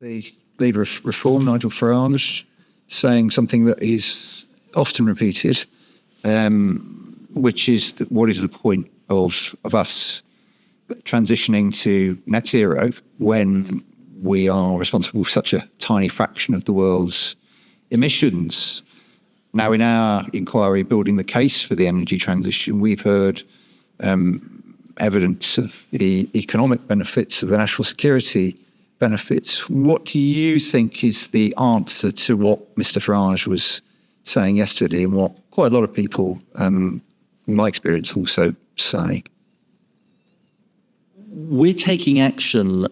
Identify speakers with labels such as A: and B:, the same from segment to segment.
A: the leader of Reform, Nigel Farage, saying something that is often repeated, which is that what is the point of us transitioning to net zero when we are responsible for such a tiny fraction of the world's emissions. Now, in our inquiry, building the case for the energy transition, we've heard evidence of the economic benefits, of the national security benefits. What do you think is the answer to what Mr. Farage was saying yesterday and what quite a lot of people, in my experience, also say?
B: We're taking action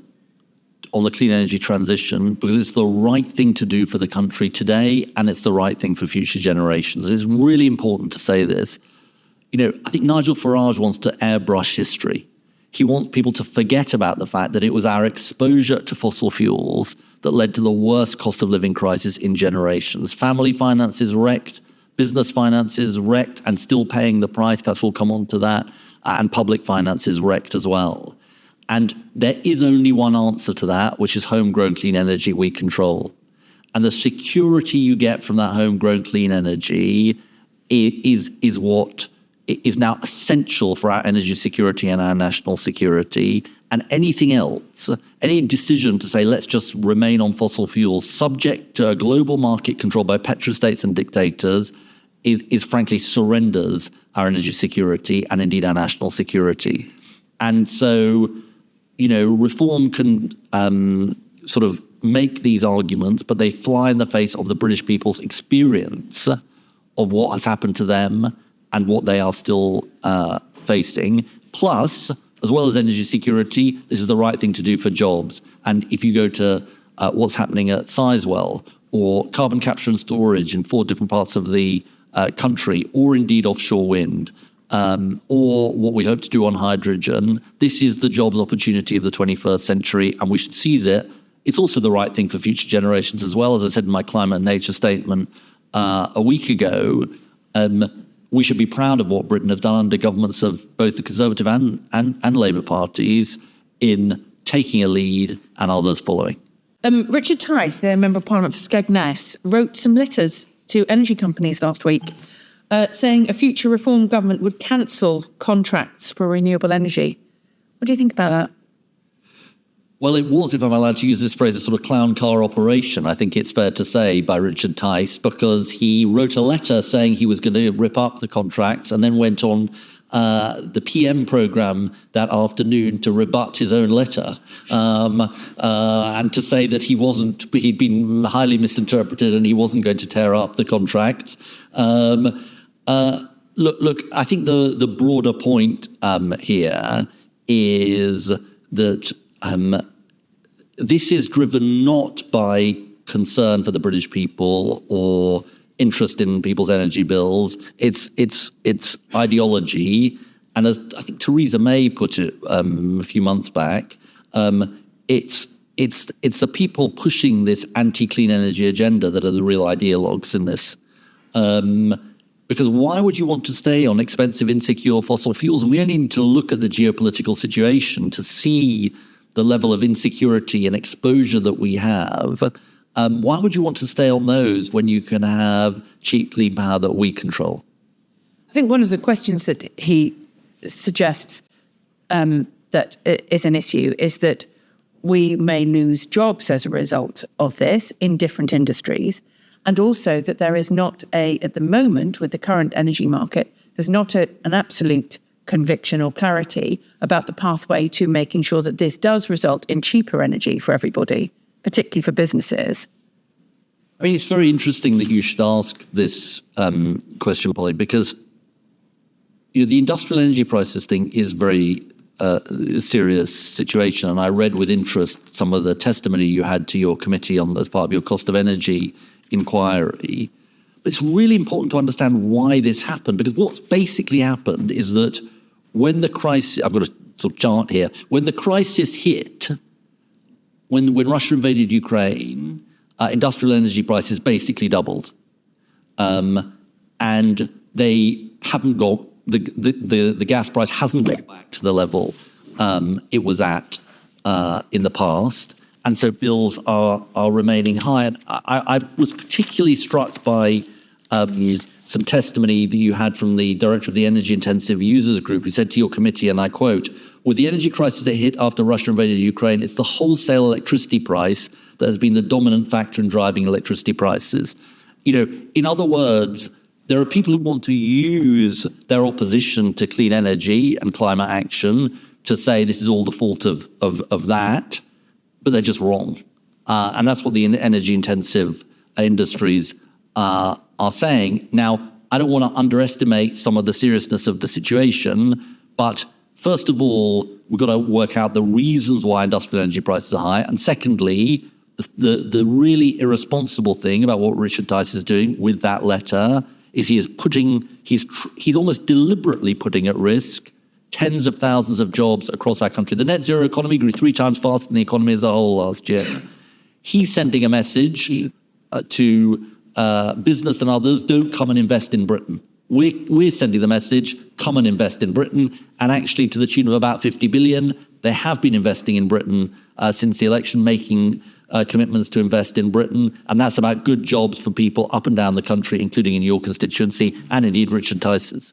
B: on the clean energy transition because it's the right thing to do for the country today, and it's the right thing for future generations. It's really important to say this. I think Nigel Farage wants to airbrush history. He wants people to forget about the fact that it was our exposure to fossil fuels that led to the worst cost of living crisis in generations. Family finances wrecked, business finances wrecked, and still paying the price. Perhaps we'll come on to that. And public finances wrecked as well. And there is only one answer to that, which is homegrown clean energy we control. And the security you get from that homegrown clean energy is what is now essential for our energy security and our national security. And anything else, any decision to say, let's just remain on fossil fuels, subject to a global market controlled by petrostates and dictators, is frankly surrenders our energy security and indeed our national security. And so, Reform can sort of make these arguments, but they fly in the face of the British people's experience of what has happened to them and what they are still facing. Plus, as well as energy security, this is the right thing to do for jobs. And if you go to what's happening at Sizewell, or carbon capture and storage in 4 different parts of the country, or indeed offshore wind, or what we hope to do on hydrogen, this is the jobs opportunity of the 21st century, and we should seize it. It's also the right thing for future generations as well. As I said in my climate and nature statement a week ago, we should be proud of what Britain have done under governments of both the Conservative and Labour parties in taking a lead and others following.
C: Richard Tice, the Member of Parliament for Skegness, wrote some letters to energy companies last week saying a future Reform government would cancel contracts for renewable energy. What do you think about that?
B: Well, it was, if I'm allowed to use this phrase, a sort of clown car operation, I think it's fair to say, by Richard Tice, because he wrote a letter saying he was going to rip up the contracts and then went on the PM programme that afternoon to rebut his own letter and to say that he'd been highly misinterpreted and he wasn't going to tear up the contract. Look, I think the broader point here is that this is driven not by concern for the British people or interest in people's energy bills. It's ideology, and as I think Theresa May put it a few months back, it's the people pushing this anti-clean energy agenda that are the real ideologues in this. Because why would you want to stay on expensive, insecure fossil fuels? And we only need to look at the geopolitical situation to see the level of insecurity and exposure that we have. Why would you want to stay on those when you can have cheap, clean power that we control?
C: I think one of the questions that he suggests that is an issue is that we may lose jobs as a result of this in different industries, and also that there is not at the moment, with the current energy market, there's not an absolute conviction or clarity about the pathway to making sure that this does result in cheaper energy for everybody, particularly for businesses.
B: I mean, it's very interesting that you should ask this question, Polly, because the industrial energy prices thing is very serious situation. And I read with interest some of the testimony you had to your committee as part of your cost of energy inquiry. But it's really important to understand why this happened, because what's basically happened is that when the crisis, I've got a sort of chart here, when the crisis hit, when Russia invaded Ukraine, industrial energy prices basically doubled. And they haven't got, the gas price hasn't got back to the level it was at in the past. and so bills are remaining high. And I was particularly struck by some testimony that you had from the director of the Energy Intensive Users Group, who said to your committee, and I quote, "With the energy crisis that hit after Russia invaded Ukraine, it's the wholesale electricity price that has been the dominant factor in driving electricity prices." In other words, there are people who want to use their opposition to clean energy and climate action to say this is all the fault of that, but they're just wrong. And that's what the energy-intensive industries are saying. Now, I don't want to underestimate some of the seriousness of the situation, but first of all, we've got to work out the reasons why industrial energy prices are high. And secondly, the really irresponsible thing about what Richard Tice is doing with that letter is he's almost deliberately putting at risk tens of thousands of jobs across our country. The net zero economy grew 3 times faster than the economy as a whole last year. He's sending a message to business and others: don't come and invest in Britain. We're sending the message: come and invest in Britain. And actually, to the tune of about 50 billion, they have been investing in Britain since the election, making commitments to invest in Britain. And that's about good jobs for people up and down the country, including in your constituency and indeed Richard Tice's.